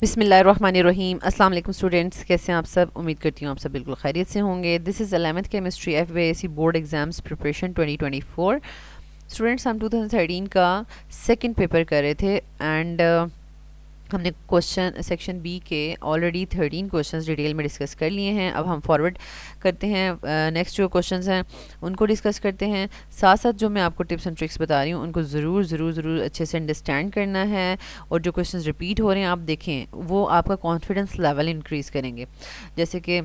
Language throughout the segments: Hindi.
बिस्मिल्लाहिर्रहमानिर्रहीम। अस्सलाम वालेकुम स्टूडेंट्स, कैसे हैं आप सब। उम्मीद करती हूँ आप सब बिल्कुल खैरियत से होंगे। This is 11th chemistry FAC board exams preparation 2024। Students, हम 2013 का सेकंड पेपर कर रहे थे एंड हमने क्वेश्चन सेक्शन बी के ऑलरेडी 13 क्वेश्चंस डिटेल में डिस्कस कर लिए हैं। अब हम फॉरवर्ड करते हैं, नेक्स्ट जो क्वेश्चंस हैं उनको डिस्कस करते हैं। साथ साथ जो मैं आपको टिप्स एंड ट्रिक्स बता रही हूँ उनको ज़रूर अच्छे से अंडरस्टैंड करना है, और जो क्वेश्चंस रिपीट हो रहे हैं आप देखें, वो आपका कॉन्फिडेंस लेवल इंक्रीज़ करेंगे। जैसे कि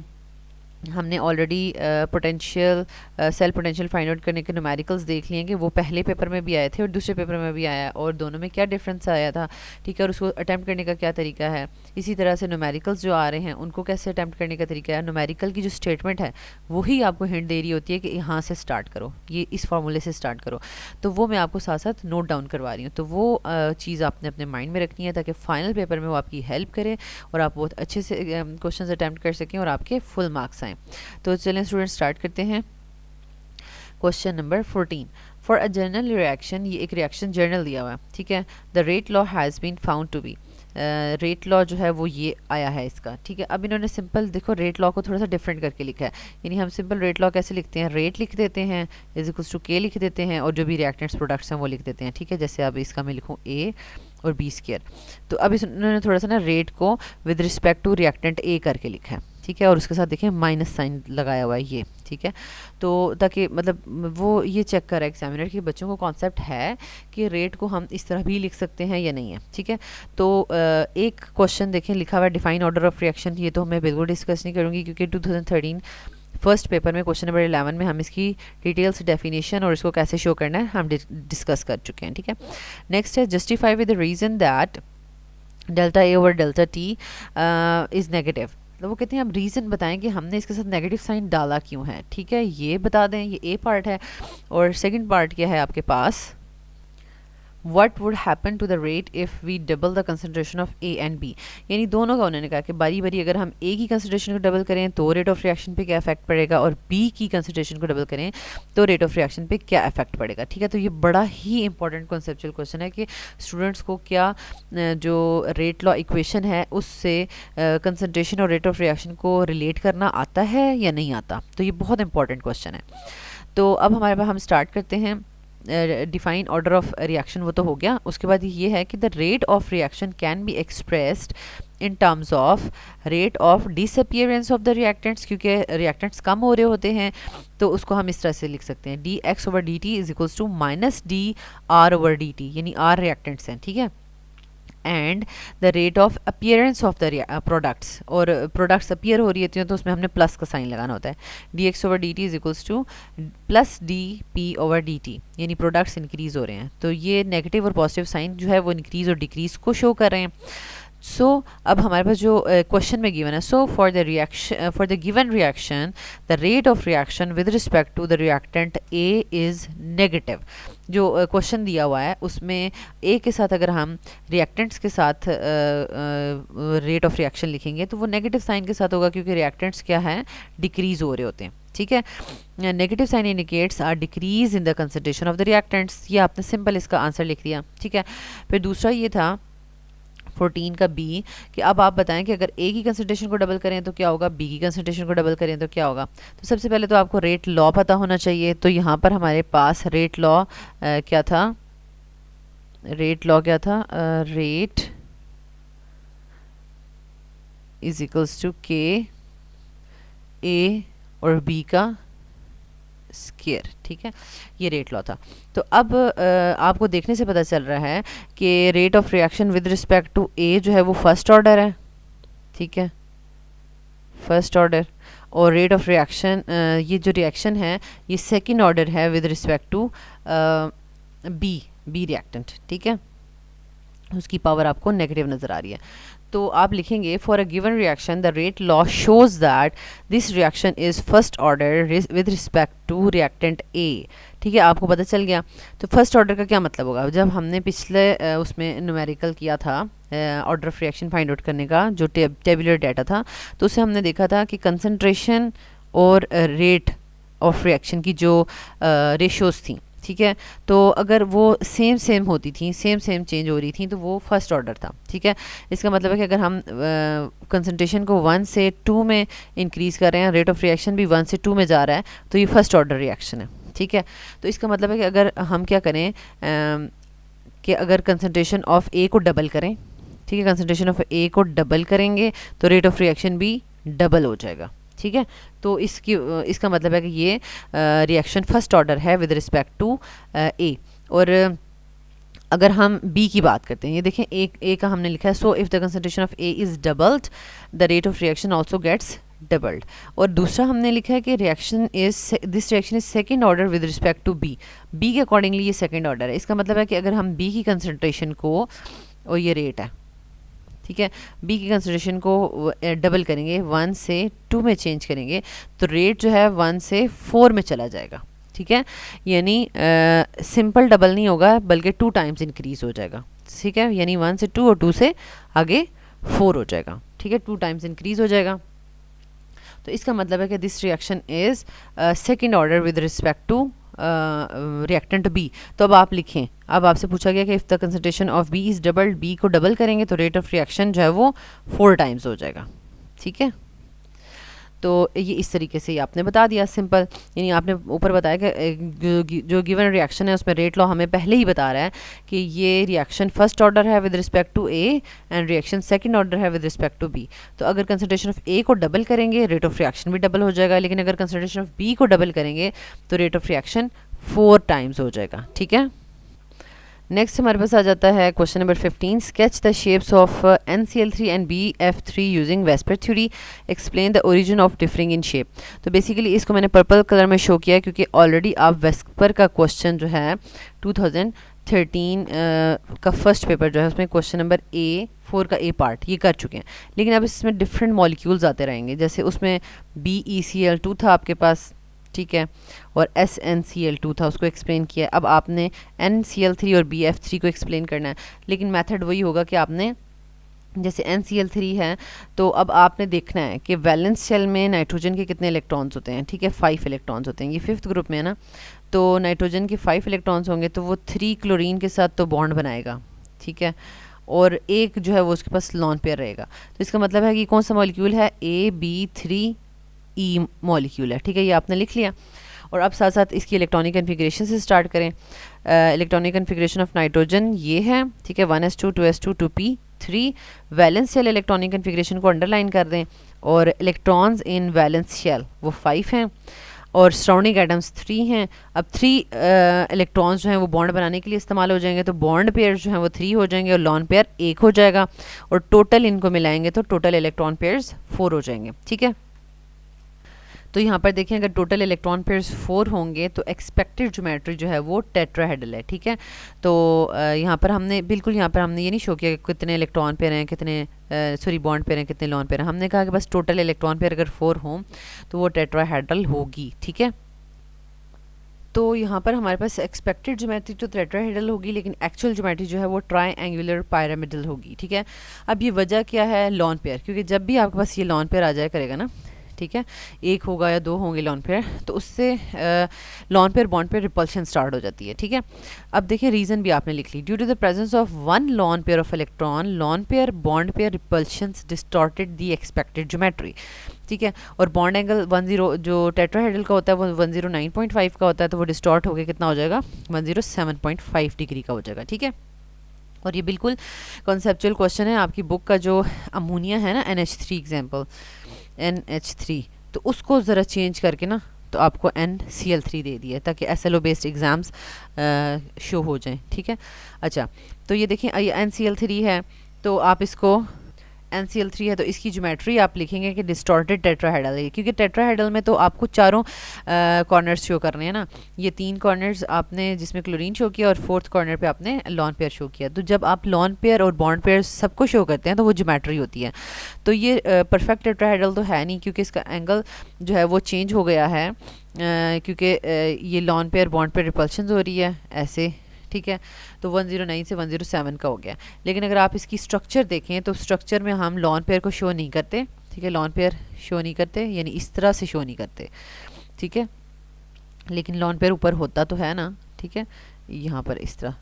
हमने already potential cell potential find out करने के न्यूमेरिकल्स देख लिए हैं कि वो पहले पेपर में भी आए थे और दूसरे पेपर में भी आया, और दोनों में क्या डिफरेंस आया था, ठीक है, और उसको अटैम्प्ट करने का क्या तरीका है। इसी तरह से न्यूमेरिकल्स जो आ रहे हैं उनको कैसे अटैम्प्ट करने का तरीका है। न्यूमेरिकल की जो स्टेटमेंट है वही आपको हिंट दे रही होती है कि यहाँ से स्टार्ट करो, ये इस फार्मूले से स्टार्ट करो, तो वो मैं आपको साथ साथ नोट डाउन करवा रही हूँ। तो वो चीज़ आपने अपने माइंड में रखनी है ताकि फाइनल पेपर में वो आपकी हेल्प करे और आप बहुत अच्छे से क्वेश्चन अटैम्प्ट कर सकें और आपके फुल मार्क्स आएँ। तो चलें स्टूडेंट, स्टार्ट करते हैं। Question number 14, for a general reaction, ये एक रिएक्शन जर्नल दिया हुआ है, ठीक है। The rate law has been found to be, rate law जो है वो ये आया है इसका, ठीक है। अब इन्होंने सिंपल देखो रेट लॉ को थोड़ा सा डिफरेंट करके लिखा है, यानी हम सिंपल रेट लॉ कैसे लिखते हैं, रेट लिख देते हैं इज इक्वल्स टू के लिख देते हैं और जो भी रिएक्टेंट्स प्रोडक्ट्स हैं वो लिख देते हैं, ठीक है। जैसे अब इसका मैं लिखूँ ए और बी स्क्वायर, तो अब इन्होंने थोड़ा सा ना रेट को with respect to reactant A करके लिखा है, ठीक है, और उसके साथ देखें माइनस साइन लगाया हुआ है ये, ठीक है। तो ताकि मतलब वो ये चेक करें एग्जामिनर कि बच्चों को कॉन्सेप्ट है कि रेट को हम इस तरह भी लिख सकते हैं या नहीं है, ठीक है। तो एक क्वेश्चन देखें लिखा हुआ है डिफाइन ऑर्डर ऑफ रिएक्शन, ये तो मैं बिल्कुल डिस्कस नहीं करूँगी क्योंकि 2013 फर्स्ट पेपर में क्वेश्चन नंबर 11 में हम इसकी डिटेल्स डेफिनेशन और इसको कैसे शो करना है हम डिस्कस कर चुके हैं, ठीक है। नेक्स्ट है justify with the reason that delta A over delta T is negative. तो वो कहते हैं अब रीज़न बताएं कि हमने इसके साथ नेगेटिव साइन डाला क्यों है, ठीक है, ये बता दें। ये ए पार्ट है और सेकंड पार्ट क्या है आपके पास, What would happen to the rate if we double the concentration of A and B, यानी दोनों का उन्होंने कहा कि बारी बारी अगर हम A की कंसनट्रेशन को डबल करें तो रेट ऑफ रिएक्शन पे क्या इफेक्ट पड़ेगा, और B की कंसनट्रेशन को डबल करें तो रेट ऑफ रिएक्शन पे क्या इफेक्ट पड़ेगा, ठीक है। तो ये बड़ा ही इंपॉर्टेंट कॉन्सेप्चुअल क्वेश्चन है कि स्टूडेंट्स को क्या जो रेट लॉ इक्वेशन है उससे कंसनट्रेशन और रेट ऑफ रिएक्शन को रिलेट करना आता है या नहीं आता। तो ये बहुत इंपॉर्टेंट क्वेश्चन है। तो अब हमारे पास हम स्टार्ट करते हैं डिफाइन ऑर्डर ऑफ रिएक्शन, वो तो हो गया। उसके बाद ये है कि the rate of reaction can be expressed in terms of rate of disappearance of the reactants, क्योंकि रिएक्टेंट्स कम हो रहे होते हैं तो उसको हम इस तरह से लिख सकते हैं D X over D T is equals to minus D R over D T, यानी आर रिएक्टेंट्स हैं, ठीक है, and the rate of appearance of the products, और प्रोडक्ट्स अपीयर हो रही होती हैं तो उसमें हमने प्लस का साइन लगाना होता है। D X over D T is equals two plus D P over D T, यानी प्रोडक्ट्स इंक्रीज़ हो रहे हैं तो ये नेगेटिव और पॉजिटिव साइन जो है वो इंक्रीज़ और डिक्रीज़ को शो कर रहे हैं। सो अब हमारे पास जो क्वेश्चन में गिवन है, so for the given reaction the rate of reaction with respect to the reactant A is negative. जो क्वेश्चन दिया हुआ है उसमें ए के साथ अगर हम रिएक्टेंट्स के साथ रेट ऑफ रिएक्शन लिखेंगे तो वो नेगेटिव साइन के साथ होगा क्योंकि रिएक्टेंट्स क्या है, डिक्रीज़ हो रहे होते हैं, ठीक है। Negative sign indicates R decrease in the concentration of the reactants, ये आपने सिंपल इसका आंसर लिख दिया, ठीक है। फिर दूसरा ये था 14 का बी, कि अब आप बताएं कि अगर ए की कंसंट्रेशन को डबल करें तो क्या होगा, बी की कंसंट्रेशन को डबल करें तो क्या होगा। तो सबसे पहले तो आपको रेट लॉ पता होना चाहिए। तो यहाँ पर हमारे पास रेट लॉ क्या था, रेट लॉ क्या था, रेट इज इक्वल्स टू के ए और बी का स्क्वायर, ठीक है, ये रेट लॉ था। तो अब आपको देखने से पता चल रहा है कि rate of reaction with respect to A जो है वो फर्स्ट ऑर्डर है, ठीक है, फर्स्ट ऑर्डर, और रेट ऑफ रिएक्शन ये जो रिएक्शन है ये सेकंड ऑर्डर है with respect to B reactant, ठीक है, उसकी पावर आपको नेगेटिव नज़र आ रही है। तो आप लिखेंगे for a given reaction the rate law shows that this reaction is first order with respect to reactant A, ठीक है, आपको पता चल गया। तो फर्स्ट ऑर्डर का क्या मतलब होगा, जब हमने पिछले उसमें न्यूमेरिकल किया था order of reaction find out करने का जो टेबुलर डाटा था, तो उसे हमने देखा था कि कंसंट्रेशन और रेट ऑफ रिएक्शन की जो रेशियोज थी, ठीक है। तो अगर वो सेम सेम होती थी, सेम सेम चेंज हो रही थी, तो वो फर्स्ट ऑर्डर था। ठीक है, इसका मतलब है कि अगर हम कंसंट्रेशन को 1 से 2 में इंक्रीज़ कर रहे हैं, रेट ऑफ रिएक्शन भी 1 से 2 में जा रहा है, तो ये फर्स्ट ऑर्डर रिएक्शन है। ठीक है, तो इसका मतलब है कि अगर हम क्या करें कि अगर कंसंट्रेशन ऑफ ए को डबल करें, ठीक है, कंसंट्रेशन ऑफ ए को डबल करेंगे तो रेट ऑफ रिएक्शन भी डबल हो जाएगा। ठीक है, तो इसका मतलब है कि ये रिएक्शन फर्स्ट ऑर्डर है विद रिस्पेक्ट टू ए। और अगर हम बी की बात करते हैं, ये देखें ए का हमने लिखा है, so if the concentration of A is doubled the rate of reaction also gets doubled. और दूसरा हमने लिखा है कि this reaction is second order with respect to B. B के अकॉर्डिंगली ये सेकंड ऑर्डर है। इसका मतलब है कि अगर हम बी की कंसंट्रेशन को, और ये रेट है, ठीक है, बी की कंसंट्रेशन को डबल करेंगे, 1 से 2 में चेंज करेंगे, तो रेट जो है 1 से 4 में चला जाएगा। ठीक है, यानी सिंपल डबल नहीं होगा बल्कि 2 टाइम्स इंक्रीज हो जाएगा। ठीक है, यानी 1 से 2 और 2 से आगे 4 हो जाएगा। ठीक है, 2 टाइम्स इंक्रीज हो जाएगा। तो इसका मतलब है कि this reaction is second order with respect to reactant B. तो अब आप लिखें, अब आपसे पूछा गया कि if the concentration of B is doubled, B को डबल करेंगे तो रेट ऑफ रिएक्शन जो है वो 4 टाइम्स हो जाएगा। ठीक है, तो ये इस तरीके से आपने बता दिया सिंपल, यानी आपने ऊपर बताया कि जो गिवन रिएक्शन है उसमें रेट लॉ हमें पहले ही बता रहा है कि ये रिएक्शन फर्स्ट ऑर्डर है with respect to A and reaction second order है विद रिस्पेक्ट टू बी। तो अगर कंसंट्रेशन ऑफ ए को डबल करेंगे रेट ऑफ रिएक्शन भी डबल हो जाएगा, लेकिन अगर कंसंट्रेशन ऑफ बी को डबल करेंगे तो रेट ऑफ रिएक्शन 4 टाइम्स हो जाएगा। ठीक है, नेक्स्ट हमारे पास आ जाता है question number 15, sketch the shapes of NCl3 and BF3 using VSEPR theory, explain the origin of differing in shape. तो बेसिकली इसको मैंने पर्पल कलर में शो किया है क्योंकि ऑलरेडी आप वेस्पर का क्वेश्चन जो है 2013 का फर्स्ट पेपर जो है उसमें क्वेश्चन नंबर A4 का A पार्ट ये कर चुके हैं, लेकिन अब इसमें डिफरेंट मॉलिक्यूल्स आते रहेंगे। जैसे उसमें BeCl2 था आपके पास, ठीक है, और SnCl2 था, उसको एक्सप्लेन किया। अब आपने NCl3 और BF3 को एक्सप्लेन करना है, लेकिन मेथड वही होगा कि आपने जैसे NCl3 है तो अब आपने देखना है कि वैलेंस शेल में नाइट्रोजन के कितने इलेक्ट्रॉन्स होते हैं। ठीक है, 5 इलेक्ट्रॉन्स होते हैं, ये 5th ग्रुप में है ना, तो नाइट्रोजन के 5 इलेक्ट्रॉन्स होंगे तो वो 3 क्लोरीन के साथ तो बॉन्ड बनाएगा। ठीक है, और एक जो है वो उसके पास लॉन पेयर रहेगा। तो इसका मतलब है कि कौन सा मॉलिक्यूल है, AB3E मॉलिक्यूल है। ठीक है, ये आपने लिख लिया। और अब साथ साथ इसकी इलेक्ट्रॉनिक कन्फिग्रेशन से स्टार्ट करें। इलेक्ट्रॉनिक कन्फिग्रेशन ऑफ नाइट्रोजन ये है, ठीक है, 1s2 2s2 2p3। Valence shell electronic configuration को अंडरलाइन कर दें, और इलेक्ट्रॉन्स इन वैलेंस शेल वो 5 हैं और सराउंडिंग एटम्स 3 हैं। अब 3 इलेक्ट्रॉन्स जो हैं वो बॉन्ड बनाने के लिए इस्तेमाल हो जाएंगे, तो बॉन्ड पेयर जो हैं वो 3 हो जाएंगे और लॉन पेयर 1 हो जाएगा, और टोटल इनको मिलाएंगे तो टोटल इलेक्ट्रॉन पेयर्स 4 हो जाएंगे। ठीक है, तो यहाँ पर देखें अगर टोटल इलेक्ट्रॉन पेयर्स 4 होंगे तो एक्सपेक्टेड ज्योमेट्री जो है वो टेट्राहेड्रल है। ठीक है, तो यहाँ पर हमने ये नहीं शो किया कि कितने इलेक्ट्रॉन पेयर हैं, कितने बॉन्ड पेयर हैं, कितने लॉन पेयर हैं। हमने कहा कि बस टोटल इलेक्ट्रॉन पेयर अगर 4 हों तो वो टेट्राहेड्रल होगी। ठीक है, तो यहाँ पर हमारे पास एक्सपेक्टेड ज्योमेट्री तो टेट्राहेड्रल होगी, लेकिन एक्चुअल ज्योमेट्री जो है वो ट्रायंगुलर पिरामिडल होगी। ठीक है, अब ये वजह क्या है, लॉन पेयर, क्योंकि जब भी आपके पास ये लॉन पेयर आ जाया करेगा ना, ठीक है, 1 होगा या 2 होंगे लॉन पेयर, तो उससे lawn pair bond pair repulsion start हो जाती है। ठीक है, अब देखिए रीज़न भी आपने लिख ली, due to the presence of 1 lone pair of electron, lone pair bond pair repulsions distorted the expected geometry. ठीक है, और बॉन्ड एंगल 10 जो टेट्राहेड्रल का होता है वो 109.5 का होता है, तो वो डिस्टॉर्ट होकर कितना हो जाएगा, 107.5 डिग्री का हो जाएगा। ठीक है, और ये बिल्कुल कॉन्सेप्चुअल क्वेश्चन है। आपकी बुक का जो अमोनिया है ना, NH3 एग्जाम्पल, NH3, तो उसको ज़रा चेंज करके ना तो आपको NCl3 दे दिया ताकि SLO बेस्ड एग्ज़ाम्स शो हो जाएं। ठीक है, अच्छा, तो ये देखें ये NCl3 है, तो आप इसको NCl3 है तो इसकी ज्योमेट्री आप लिखेंगे कि डिस्टॉर्टेड टेट्राहेड्रल है, क्योंकि टेट्राहेड्रल में तो आपको चारों कॉर्नर्स शो करने हैं ना। ये 3 कॉर्नर्स आपने जिसमें क्लोरीन शो किया और 4th कॉर्नर पे आपने लॉन पेयर शो किया। तो जब आप लॉन पेयर और बॉन्ड पेयर सबको शो करते हैं तो वो ज्योमेट्री होती है। तो ये परफेक्ट टेट्राहेड्रल तो है नहीं, क्योंकि इसका एंगल जो है वो चेंज हो गया है, क्योंकि ये lawn pair bond pair repulsion हो रही है ऐसे। ठीक है, तो 109 से 107 का हो गया। लेकिन अगर आप इसकी स्ट्रक्चर देखें तो स्ट्रक्चर में हम लॉन पेयर को शो नहीं करते। ठीक है, लॉन पेयर शो नहीं करते, यानी इस तरह से शो नहीं करते। ठीक है, लेकिन लॉन पेयर ऊपर होता तो है ना। ठीक ठीक है, यहाँ पर इस तरह,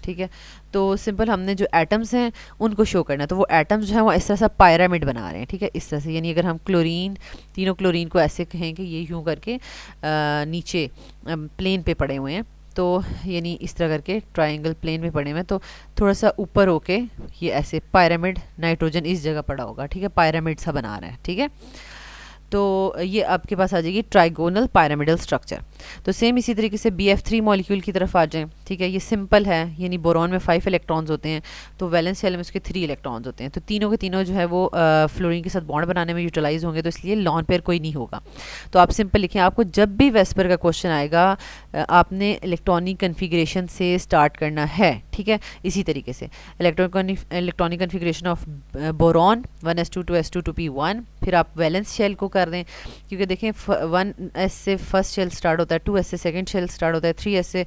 ठीक है। तो सिंपल हमने जो एटम्स हैं उनको शो करना है, तो वो एटम्स जो हैं वो इस तरह से पिरामिड बना रहे हैं, ठीक है, इस तरह से। यानी अगर हम क्लोरीन, तीनों क्लोरीन को ऐसे कहें कि ये यूँ करके नीचे प्लेन पे पड़े हुए हैं, तो यानी इस तरह करके ट्रायंगल प्लेन में पड़े हुए हैं, तो थोड़ा सा ऊपर होके ये ऐसे पिरामिड, नाइट्रोजन इस जगह पड़ा होगा, ठीक है, पिरामिड सा बना रहा है, ठीक है। तो ये आपके पास आ जाएगी ट्राइगोनल पिरामिडल स्ट्रक्चर। तो सेम इसी तरीके से BF3 मॉलिक्यूल की तरफ आ जाएं, ठीक है। ये सिंपल है, यानी बोरॉन में 5 इलेक्ट्रॉन्स होते हैं, तो वैलेंस शेल में उसके 3 इलेक्ट्रॉन्स होते हैं, तो तीनों के तीनों जो है वो फ्लोरीन के साथ बॉन्ड बनाने में यूटिलाइज होंगे, तो इसलिए लॉन पेयर कोई नहीं होगा। तो आप सिंपल लिखें, आपको जब भी वेस्पर का क्वेश्चन आएगा आपने इलेक्ट्रॉनिक कन्फिग्रेशन से स्टार्ट करना है, ठीक है। इसी तरीके से electronic configuration of boron 1s2 2s2 2p1, फिर आप वैलेंस शेल को कर दें, क्योंकि देखें 1s से फर्स्ट शेल स्टार्ट होता है, 2s से सेकंड शेल स्टार्ट होता है, 3s से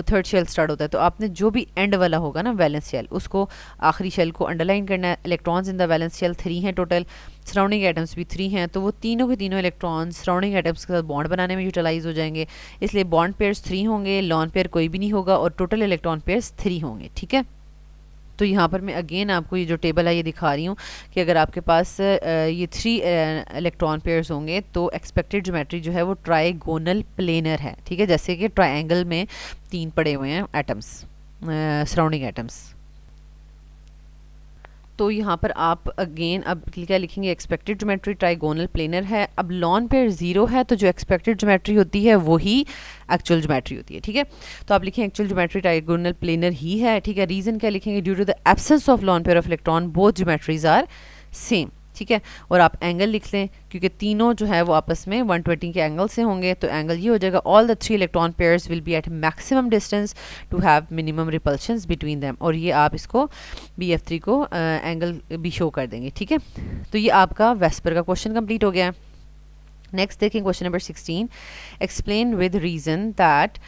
थर्ड शेल स्टार्ट होता है, तो आपने जो भी एंड वाला होगा ना वैलेंस शेल, उसको आखिरी शेल को अंडरलाइन करना है। Electrons in the valence shell 3 हैं टोटल, सराउंडिंग एटम्स भी 3 हैं, तो वो तीनों के तीनों इलेक्ट्रॉन्स सराउंडिंग एटम्स के साथ बॉन्ड बनाने में यूटिलाइज हो जाएंगे, इसलिए बॉन्ड पेयर्स 3 होंगे, लॉन पेयर कोई भी नहीं होगा, और टोटल इलेक्ट्रॉन पेयर्स 3 होंगे, ठीक है। तो यहाँ पर मैं अगेन आपको ये जो टेबल है ये दिखा रही हूँ कि अगर आपके पास ये 3 इलेक्ट्रॉन पेयर्स होंगे तो एक्सपेक्टेड ज्योमेट्री जो है वो ट्राइगोनल प्लेनर है, ठीक है, जैसे कि ट्रायंगल में 3 पड़े हुए हैं एटम्स, सराउंडिंग एटम्स। तो यहाँ पर आप अगेन अब क्या लिखेंगे, एक्सपेक्टेड ज्योमेट्री ट्राइगोनल प्लेनर है। अब लॉन पेयर 0 है, तो जो एक्सपेक्टेड ज्योमेट्री होती है वही एक्चुअल ज्योमेट्री होती है, ठीक है। तो आप लिखें एक्चुअल ज्योमेट्री ट्राइगोनल प्लेनर ही है, ठीक है। रीजन क्या लिखेंगे, due to the absence of lone pair of electron both geometries are same, ठीक है। और आप एंगल लिख लें, क्योंकि तीनों जो है वो आपस में 120 के एंगल से होंगे, तो एंगल ये हो जाएगा, all the 3 electron pairs will be at maximum distance to have minimum repulsions between them, और ये आप इसको BF3 को एंगल भी शो कर देंगे, ठीक है। तो ये आपका वेस्पर का क्वेश्चन कंप्लीट हो गया है। नेक्स्ट देखें question number 16, explain with reason that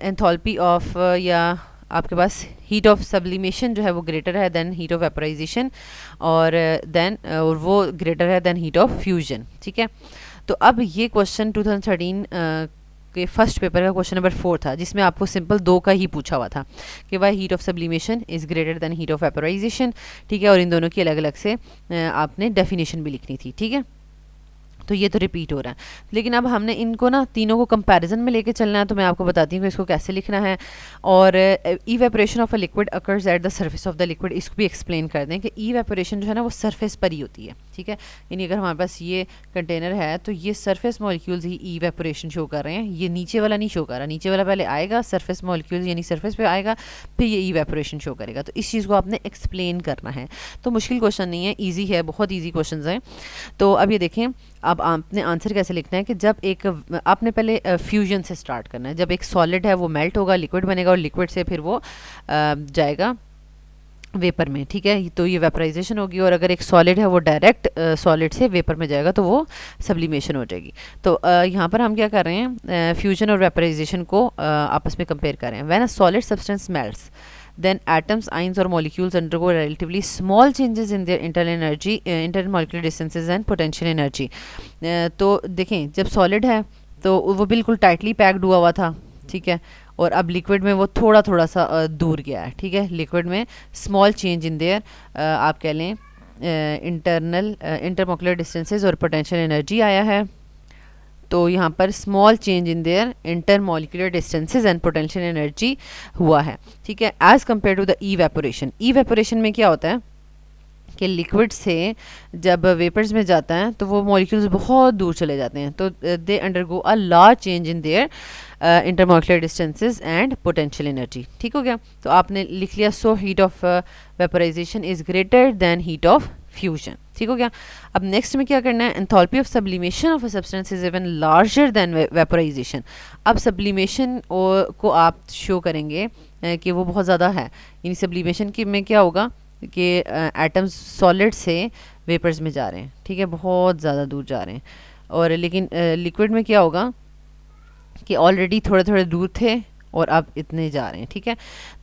enthalpy of या आपके पास हीट ऑफ सब्लिमेशन जो है वो ग्रेटर है देन हीट ऑफ वेपराइजेशन, और और वो ग्रेटर है देन हीट ऑफ फ्यूजन, ठीक है। तो अब ये क्वेश्चन 2013 के फर्स्ट पेपर का क्वेश्चन नंबर 4 था, जिसमें आपको सिंपल 2 का ही पूछा हुआ था कि why heat of sublimation is greater than heat of vaporization, ठीक है, और इन दोनों की अलग अलग से आपने डेफिनेशन भी लिखनी थी, ठीक है। तो ये तो रिपीट हो रहा है, लेकिन अब हमने इनको ना तीनों को कंपैरिजन में लेके चलना है, तो मैं आपको बताती हूँ कि इसको कैसे लिखना है। और evaporation of a liquid occurs at the surface of the liquid, इसको भी एक्सप्लेन कर दें कि इवेपोरेशन जो है ना वो सरफेस पर ही होती है, ठीक है। यानी अगर हमारे पास ये कंटेनर है तो ये सरफेस मॉलिक्यूल्स ही इवेपोरेशन शो कर रहे हैं, ये नीचे वाला नहीं शो कर रहा, नीचे वाला पहले आएगा सरफेस मॉलिक्यूल्स यानी सरफेस पे आएगा, फिर ये इवेपोरेशन शो करेगा। तो इस चीज़ को आपने एक्सप्लेन करना है, तो मुश्किल क्वेश्चन नहीं है, ईजी है, बहुत ईजी क्वेश्चन हैं। तो अब ये देखें, अब आपने आंसर कैसे लिखना है कि जब एक आपने पहले फ्यूजन से स्टार्ट करना है, जब एक सॉलिड है वो मेल्ट होगा, लिक्विड बनेगा, और लिक्विड से फिर वो जाएगा वेपर में, ठीक है, तो ये वेपराइजेशन होगी। और अगर एक सॉलिड है वो डायरेक्ट सॉलिड से वेपर में जाएगा तो वो सब्लिमेशन हो जाएगी। तो यहाँ पर हम क्या कर रहे हैं, फ्यूजन और वेपराइजेशन को आपस में कंपेयर कर रहे हैं। When a solid substance melts then atoms, ions or molecules undergo relatively small changes in their internal energy, intermolecular distances and potential energy। तो देखें जब सॉलिड है तो वो बिल्कुल टाइटली पैक्ड हुआ हुआ था, ठीक है, और अब लिक्विड में वो थोड़ा थोड़ा सा दूर गया है, ठीक है। लिक्विड में स्मॉल चेंज इन देयर आप कह लें इंटरमोकुलर डिस्टेंसेस और पोटेंशियल एनर्जी आया है। तो यहाँ पर small change in their intermolecular distances and potential energy हुआ है, ठीक है, as compare to the evaporation. Evaporation में क्या होता है कि लिक्विड से जब वेपर्स में जाता है तो वो मॉलिक्यूल्स बहुत दूर चले जाते हैं, तो they undergo a large change in their intermolecular distances and potential energy, ठीक हो गया। तो आपने लिख लिया, so heat of vaporization is greater than heat of fusion, ठीक हो गया। अब नेक्स्ट में क्या करना है, enthalpy of sublimation of a substance is even larger than vaporization. अब सब्लिमेशन को आप शो करेंगे कि वो बहुत ज़्यादा है, यानी सब्लिमेशन की में क्या होगा कि एटम्स सॉलिड से वेपर्स में जा रहे हैं, ठीक है, बहुत ज़्यादा दूर जा रहे हैं। और लेकिन लिक्विड में क्या होगा कि ऑलरेडी थोड़े थोड़े दूर थे और अब इतने जा रहे हैं, ठीक है।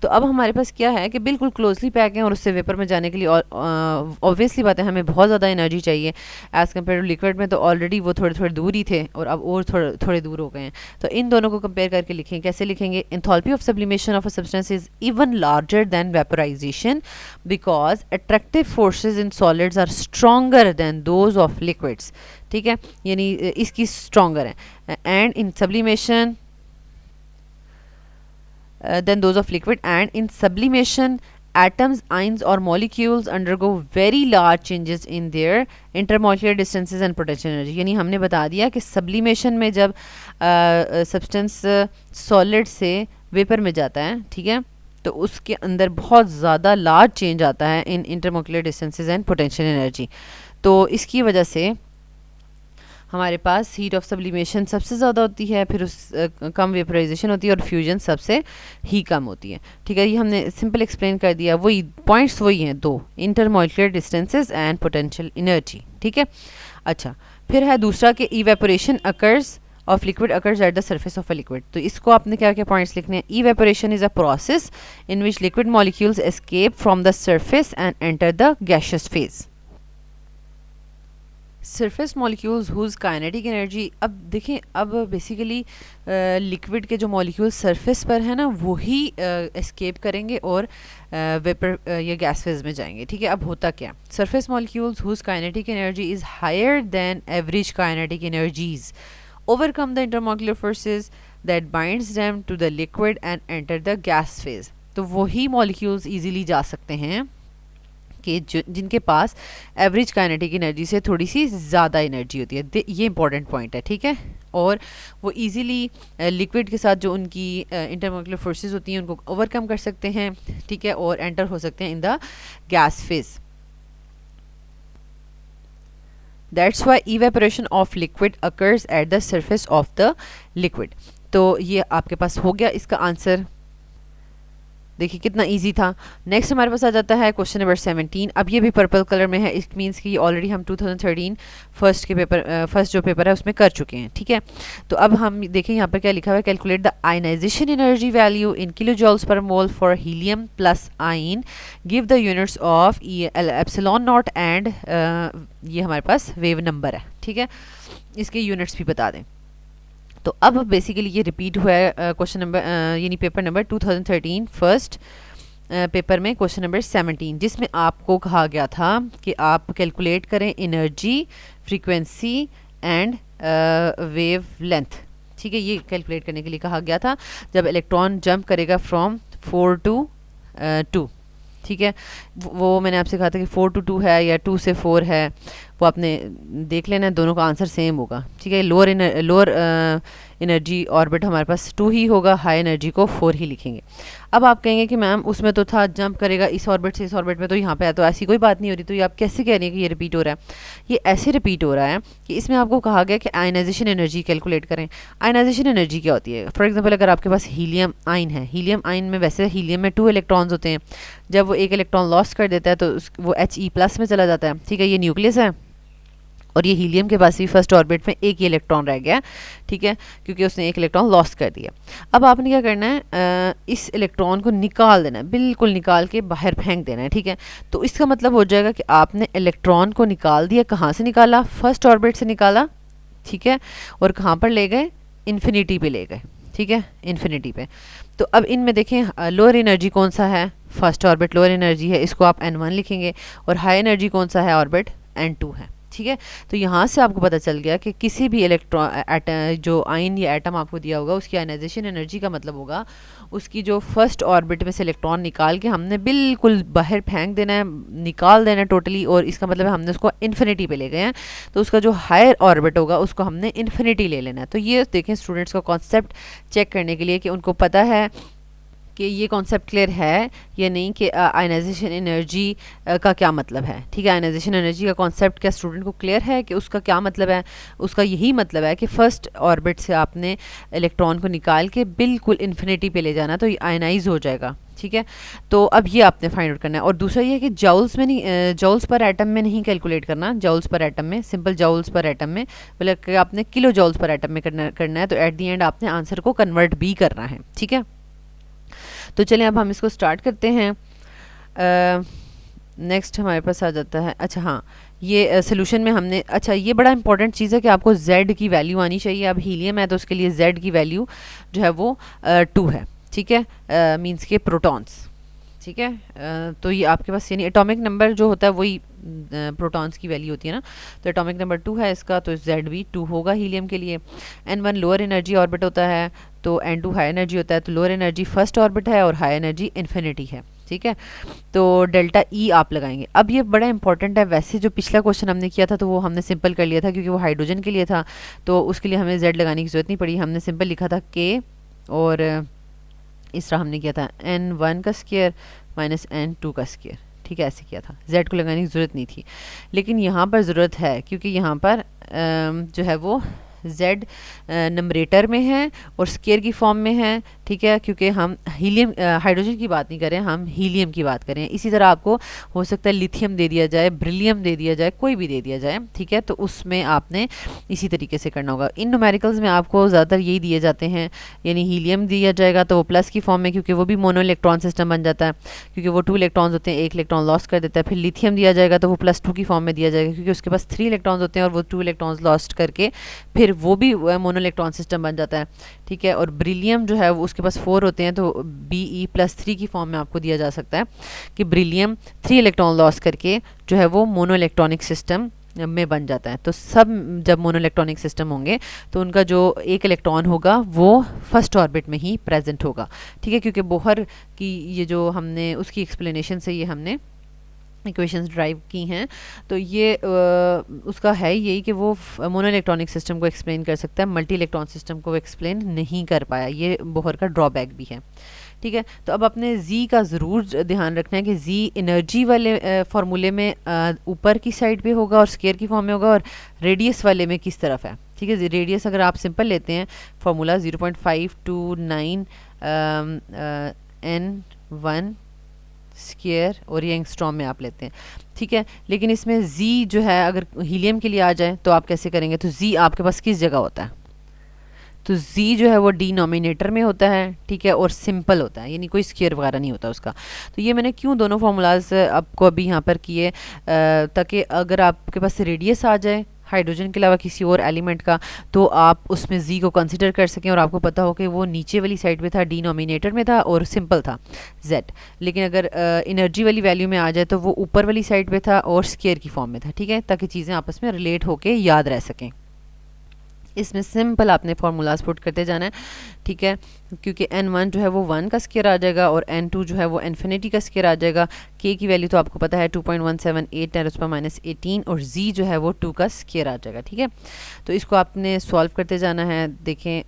तो अब हमारे पास क्या है कि बिल्कुल क्लोजली पैक हैं और उससे वेपर में जाने के लिए ऑब्वियसली बात है हमें बहुत ज़्यादा एनर्जी चाहिए एज़ कम्पेयर टू लिक्विड में। तो ऑलरेडी वो थोड़े थोड़े दूर ही थे और अब और थोड़े दूर हो गए हैं। तो इन दोनों को कंपेयर करके लिखें, कैसे लिखेंगे? Enthalpy of sublimation of a substance is even larger than vaporization because attractive forces in solids are stronger than those of liquids, ठीक है, यानी इसकी स्ट्रॉन्गर है। And in sublimation than those of liquid, and in sublimation atoms, ions or molecules undergo very large changes in their intermolecular distances and potential energy। यानी हमने बता दिया कि sublimation में जब substance solid से vapor में जाता है, ठीक है, तो उसके अंदर बहुत ज़्यादा large change आता है in intermolecular distances and potential energy। तो इसकी वजह से हमारे पास हीट ऑफ सब्लिमेशन सबसे ज़्यादा होती है, फिर उस कम वेपराइजेशन होती है और फ्यूजन सबसे ही कम होती है, ठीक है। ये हमने सिंपल एक्सप्लेन कर दिया, वही पॉइंट्स वही हैं दो, intermolecular distances and potential energy, ठीक है। अच्छा, फिर है दूसरा कि evaporation occurs of liquid occurs at the surface of a liquid. तो इसको आपने क्या क्या पॉइंट्स लिखने हैं? Evaporation is a process in which liquid molecules escape from the surface and enter the gaseous phase. Surface molecules whose kinetic energy, अब देखें, अब बेसिकली लिक्विड के जो मॉलिक्यूल्स सरफेस पर है ना वो ही एस्केप करेंगे और वेपर या गैस फेज में जाएंगे, ठीक है। अब होता क्या? Surface molecules whose kinetic energy is higher than average kinetic energies overcome the intermolecular forces that binds them to the liquid and enter the gas phase. तो वही मॉलिक्यूल्स इजीली जा सकते हैं कि जिनके पास एवरेज काइनेटिक एनर्जी से थोड़ी सी ज़्यादा एनर्जी होती है। ये इंपॉर्टेंट पॉइंट है, ठीक है। और वो इजीली लिक्विड के साथ जो उनकी इंटरमॉलिक्यूलर फोर्सेस होती हैं उनको ओवरकम कर सकते हैं, ठीक है, और एंटर हो सकते हैं in the gas phase. That's why evaporation of liquid occurs at the surface of the liquid. तो ये आपके पास हो गया इसका आंसर। देखिए कितना इजी था। नेक्स्ट हमारे पास आ जाता है क्वेश्चन नंबर 17। अब ये भी पर्पल कलर में है, इट मीन्स कि ऑलरेडी हम 2013 फर्स्ट जो पेपर है उसमें कर चुके हैं, ठीक है। तो अब हम देखें यहाँ पर क्या लिखा हुआ है, calculate the ionization energy value in kilo joules per mole for helium plus ion, give the units of epsilon not and ये हमारे पास वेव नंबर है, ठीक है, इसके यूनिट्स भी बता दें। तो अब बेसिकली ये रिपीट हुआ है क्वेश्चन नंबर यानी पेपर नंबर 2013 फर्स्ट पेपर में क्वेश्चन नंबर 17, जिसमें आपको कहा गया था कि आप कैलकुलेट करें energy, frequency and wave length, ठीक है। ये कैलकुलेट करने के लिए कहा गया था जब इलेक्ट्रॉन जंप करेगा फ्रॉम 4 to 2, ठीक है। वो मैंने आपसे कहा था कि 4 to 2 है या 2 से 4 है, वो आपने देख लेना है, दोनों का आंसर सेम होगा, ठीक है। लोअर एनर्जी ऑर्बिट हमारे पास 2 ही होगा, हाई एनर्जी को 4 ही लिखेंगे। अब आप कहेंगे कि मैम उसमें तो था जंप करेगा इस ऑर्बिट से इस ऑर्बिट में, तो यहाँ पे है, तो ऐसी कोई बात नहीं हो रही, तो ये आप कैसे कह रही हैं कि ये रिपीट हो रहा है? ये ऐसे रिपीट हो रहा है कि इसमें आपको कहा गया कि आयनाइजेशन एनर्जी कैलकुलेट करें। आयनाइजेशन एनर्जी क्या होती है? फॉर एग्जाम्पल अगर आपके पास हीलियम आइन है, हीलियम आइन में वैसे हीलियम में 2 इलेक्ट्रॉन्स होते हैं, जब वो एक इलेक्ट्रॉन लॉस कर देता है तो वो He+ में चला जाता है, ठीक है। ये न्यूक्लियस है और ये हीलियम के पास भी फर्स्ट ऑर्बिट में एक ही इलेक्ट्रॉन रह गया, ठीक है, क्योंकि उसने एक इलेक्ट्रॉन लॉस कर दिया। अब आपने क्या करना है, इस इलेक्ट्रॉन को निकाल देना है, बिल्कुल निकाल के बाहर फेंक देना है, ठीक है। तो इसका मतलब हो जाएगा कि आपने इलेक्ट्रॉन को निकाल दिया। कहाँ से निकाला? फर्स्ट ऑर्बिट से निकाला, ठीक है, और कहाँ पर ले गए? इन्फिनिटी पे ले गए, ठीक है, इन्फिनिटी पे। तो अब इनमें देखें लोअर एनर्जी कौन सा है? फर्स्ट ऑर्बिट लोअर एनर्जी है, इसको आप N1 लिखेंगे, और हाई एनर्जी कौन सा है? ऑर्बिट N2 है, ठीक है। तो यहाँ से आपको पता चल गया कि किसी भी इलेक्ट्रॉन जो आइन या एटम आपको दिया होगा उसकी आयनाइजेशन एनर्जी का मतलब होगा उसकी जो फर्स्ट ऑर्बिट में से इलेक्ट्रॉन निकाल के हमने बिल्कुल बाहर फेंक देना है, निकाल देना है टोटली, और इसका मतलब है हमने उसको इन्फिनिटी पे ले गए हैं, तो उसका जो हायर ऑर्बिट होगा उसको हमने इन्फिनिटी ले लेना है। तो ये देखें स्टूडेंट्स का कॉन्सेप्ट चेक करने के लिए कि उनको पता है कि ये कॉन्सेप्ट क्लियर है या नहीं कि आयनाइजेशन एनर्जी का क्या मतलब है, ठीक है। आयनाइजेशन एनर्जी का कॉन्सेप्ट क्या स्टूडेंट को क्लियर है कि उसका क्या मतलब है? उसका यही मतलब है कि फर्स्ट ऑर्बिट से आपने इलेक्ट्रॉन को निकाल के बिल्कुल इन्फिनिटी पे ले जाना, तो ये आयनाइज हो जाएगा, ठीक है। तो अब ये आपने फाइंड आउट करना है। और दूसरा ये है कि जाउल्स में नहीं, जाउल्स पर एटम में नहीं कैलकुलेट करना, जाउल्स पर एटम में, सिंपल जाउल्स पर एटम में, बल्कि आपने किलो जाउल्स पर एटम में करना है। तो एट दी एंड आपने आंसर को कन्वर्ट भी करना है, ठीक है। तो चलें अब हम इसको स्टार्ट करते हैं। नेक्स्ट हमारे पास आ जाता है, अच्छा हाँ, ये सोल्यूशन में हमने, अच्छा ये बड़ा इंपॉर्टेंट चीज़ है कि आपको Z की वैल्यू आनी चाहिए। अब हीलियम है तो उसके लिए Z की वैल्यू जो है वो 2 है, ठीक है, मींस के प्रोटॉन्स, ठीक है। तो ये आपके पास यानी एटॉमिक नंबर जो होता है वही प्रोटॉन्स की वैल्यू होती है ना, तो एटॉमिक नंबर 2 है इसका, तो Z भी 2 होगा हीलियम के लिए। N1 लोअर एनर्जी ऑर्बिट होता है, तो N2 हाई एनर्जी होता है, तो लोअर एनर्जी फर्स्ट ऑर्बिट है और हाई एनर्जी इन्फिनिटी है, ठीक है। तो डेल्टा ई आप लगाएंगे। अब ये बड़ा इंपॉर्टेंट है, वैसे जो पिछला क्वेश्चन हमने किया था तो वो हमने सिंपल कर लिया था क्योंकि वो हाइड्रोजन के लिए था, तो उसके लिए हमें Z लगाने की ज़रूरत नहीं पड़ी, हमने सिंपल लिखा था K, और इस तरह हमने किया था N1 का स्क्वायर माइनस N2 का स्क्वायर, ठीक है, ऐसे किया था, Z को लगाने की ज़रूरत नहीं थी। लेकिन यहाँ पर ज़रूरत है क्योंकि यहाँ पर जो है वो Z नंबरेटर में है और स्केयर की फॉर्म में है, ठीक है, क्योंकि हम हीलियम हाइड्रोजन की बात नहीं कर रहे हैं, हम हीलियम की बात कर रहे हैं। इसी तरह आपको हो सकता है लिथियम दे दिया जाए, ब्रिलियम दे दिया जाए, कोई भी दे दिया जाए, ठीक है, तो उसमें आपने इसी तरीके से करना होगा। इन न्यूमेरिकल्स में आपको ज़्यादातर यही दिए जाते हैं, यानी हीलियम दिया जाएगा तो वो प्लस की फॉर्म में, क्योंकि वो भी मोनो इलेक्ट्रॉन सिस्टम बन जाता है, क्योंकि वो 2 इलेक्ट्रॉन्स होते हैं, 1 इलेक्ट्रॉन लॉस्ट कर देता है। फिर लिथियम दिया जाएगा तो वो +2 की फॉर्म में दिया जाएगा, क्योंकि उसके पास 3 इलेक्ट्रॉन्स होते हैं और वो 2 इलेक्ट्रॉन्स लॉस्ट करके फिर वो भी मोनो इलेक्ट्रॉन सिस्टम बन जाता है, ठीक है। और ब्रिलियम जो है वो उसके पास 4 होते हैं, तो Be+3 की फॉर्म में आपको दिया जा सकता है कि ब्रिलियम 3 इलेक्ट्रॉन लॉस करके जो है वो मोनो इलेक्ट्रॉनिक सिस्टम में बन जाता है। तो सब जब मोनो इलेक्ट्रॉनिक सिस्टम होंगे तो उनका जो 1 इलेक्ट्रॉन होगा वो फर्स्ट ऑर्बिट में ही प्रेजेंट होगा, ठीक है, क्योंकि बोहर की ये जो हमने उसकी एक्सप्लेनेशन से ये हमने इक्वेशंस ड्राइव की हैं, तो ये उसका है यही कि वो मोनो इलेक्ट्रॉनिक सिस्टम को एक्सप्लेन कर सकता है, मल्टी इलेक्ट्रॉन सिस्टम को एक्सप्लेन नहीं कर पाया, ये बोहर का ड्रॉबैक भी है, ठीक है। तो अब अपने Z का ज़रूर ध्यान रखना है कि Z एनर्जी वाले फार्मूले में ऊपर की साइड पे होगा और स्केयर की फॉर्म में होगा, और रेडियस वाले में किस तरफ है, ठीक है। रेडियस अगर आप सिंपल लेते हैं फार्मूला 0.529 N1 स्क्वायर और ये एंगस्ट्रॉम में आप लेते हैं, ठीक है। लेकिन इसमें Z जो है अगर हीलियम के लिए आ जाए तो आप कैसे करेंगे, तो Z आपके पास किस जगह होता है, तो Z जो है वो डिनोमिनेटर में होता है, ठीक है, और सिंपल होता है, यानी कोई स्क्वायर वगैरह नहीं होता उसका। तो ये मैंने क्यों दोनों फार्मूलाज आपको अभी यहाँ पर किए, ताकि अगर आपके पास रेडियस आ जाए हाइड्रोजन के अलावा किसी और एलिमेंट का, तो आप उसमें Z को कंसिडर कर सकें और आपको पता हो कि वो नीचे वाली साइड पे था, डिनोमिनेटर में था और सिंपल था Z। लेकिन अगर एनर्जी वाली वैल्यू में आ जाए तो वो ऊपर वाली साइड पे था और स्क्वायर की फॉर्म में था, ठीक है, ताकि चीज़ें आपस में रिलेट होके याद रह सकें। इसमें सिंपल आपने फार्मूलाज पुट करते जाना है, ठीक है, क्योंकि N1 जो है वो 1 का स्क्वायर आ जाएगा और N2 जो है वो इन्फिनिटी का स्क्वायर आ जाएगा। K की वैल्यू तो आपको पता है 2.178 × 10⁻18 और Z जो है वो 2 का स्क्वायर आ जाएगा, ठीक है। तो इसको आपने सॉल्व करते जाना है, देखें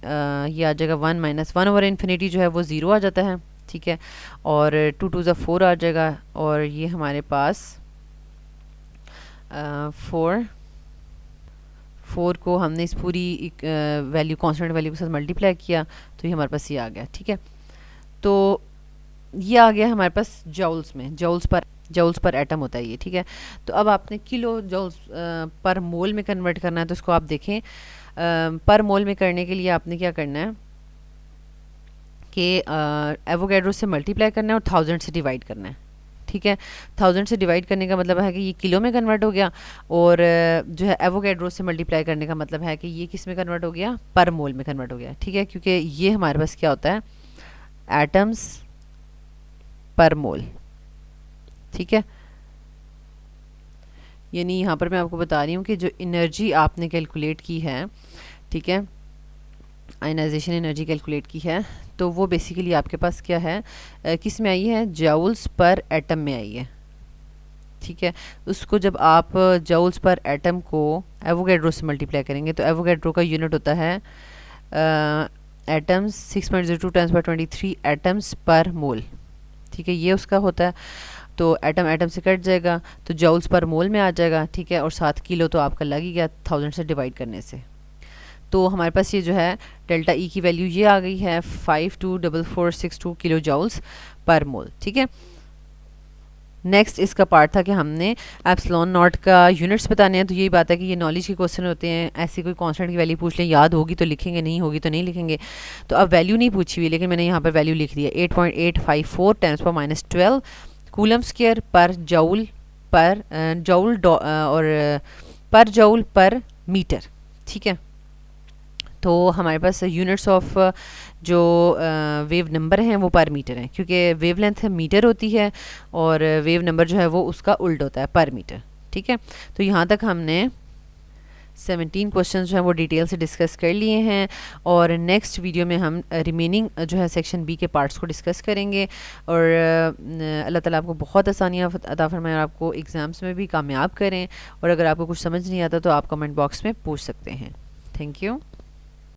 ये आ जाएगा 1 - 1/∞ जो है वो 0 आ जाता है, ठीक है, और 2 2 ज़ा 4 आ जाएगा, और ये हमारे पास 4 को हमने इस पूरी वैल्यू कांस्टेंट वैल्यू के साथ मल्टीप्लाई किया तो ये हमारे पास ये आ गया, ठीक है। तो ये आ गया हमारे पास जॉल्स में, जॉल्स पर एटम होता है ये, ठीक है। तो अब आपने किलो जॉल्स पर मोल में कन्वर्ट करना है, तो इसको आप देखें पर मोल में करने के लिए आपने क्या करना है कि एवोगैड्रो से मल्टीप्लाई करना है और 1000 से डिवाइड करना है, ठीक है। 1000 से डिवाइड करने का मतलब है कि ये किलो में कन्वर्ट हो गया, और जो है एवोगैड्रो से मल्टीप्लाई करने का मतलब है कि ये किस में कन्वर्ट हो गया, पर मोल में कन्वर्ट हो गया, ठीक है, क्योंकि ये हमारे पास क्या होता है एटम्स पर मोल, ठीक है। यानी यहाँ पर मैं आपको बता रही हूँ कि जो एनर्जी आपने कैलकुलेट की है, ठीक है, आयनाइजेशन एनर्जी कैलकुलेट की है, तो वो बेसिकली आपके पास क्या है, किस में आई है, जूल्स पर एटम में आई है, ठीक है। उसको जब आप जूल्स पर एटम को एवोगैड्रो से मल्टीप्लाई करेंगे तो एवोगैड्रो का यूनिट होता है एटम्स 6.02 × 10⁻23 एटम्स पर मोल, ठीक है, ये उसका होता है। तो एटम एटम से कट जाएगा तो जूल्स पर मोल में आ जाएगा, ठीक है, और 7 किलो तो आपका लग ही गया 1000 से डिवाइड करने से। तो हमारे पास ये जो है डेल्टा ई की वैल्यू ये आ गई है 524462 किलो जूल्स पर मोल, ठीक है। नेक्स्ट इसका पार्ट था कि हमने एप्सिलॉन नॉट का यूनिट्स बताने हैं। तो यही बात है कि ये नॉलेज के क्वेश्चन होते हैं, ऐसी कोई कांस्टेंट की वैल्यू पूछ लें, याद होगी तो लिखेंगे, नहीं होगी तो नहीं लिखेंगे। तो अब वैल्यू नहीं पूछी हुई, लेकिन मैंने यहाँ पर वैल्यू लिख दी है 8.854 10⁻⁻12 कूलम स्क्वायर पर जूल पर जूल पर मीटर। ठीक है, तो हमारे पास यूनिट्स ऑफ जो वेव नंबर हैं वो पर मीटर हैं, क्योंकि वेव लेंथ मीटर होती है और वेव नंबर जो है वो उसका उल्ट होता है, पर मीटर। ठीक है, तो यहाँ तक हमने 17 क्वेश्चंस जो हैं वो डिटेल से डिस्कस कर लिए हैं, और नेक्स्ट वीडियो में हम रिमेनिंग जो है सेक्शन बी के पार्ट्स को डिस्कस करेंगे। और अल्लाह ताला आपको बहुत आसानियाँ अता फरमाएं और आपको एग्ज़ाम्स में भी कामयाब करें। और अगर आपको कुछ समझ नहीं आता तो आप कमेंट बॉक्स में पूछ सकते हैं। Thank you.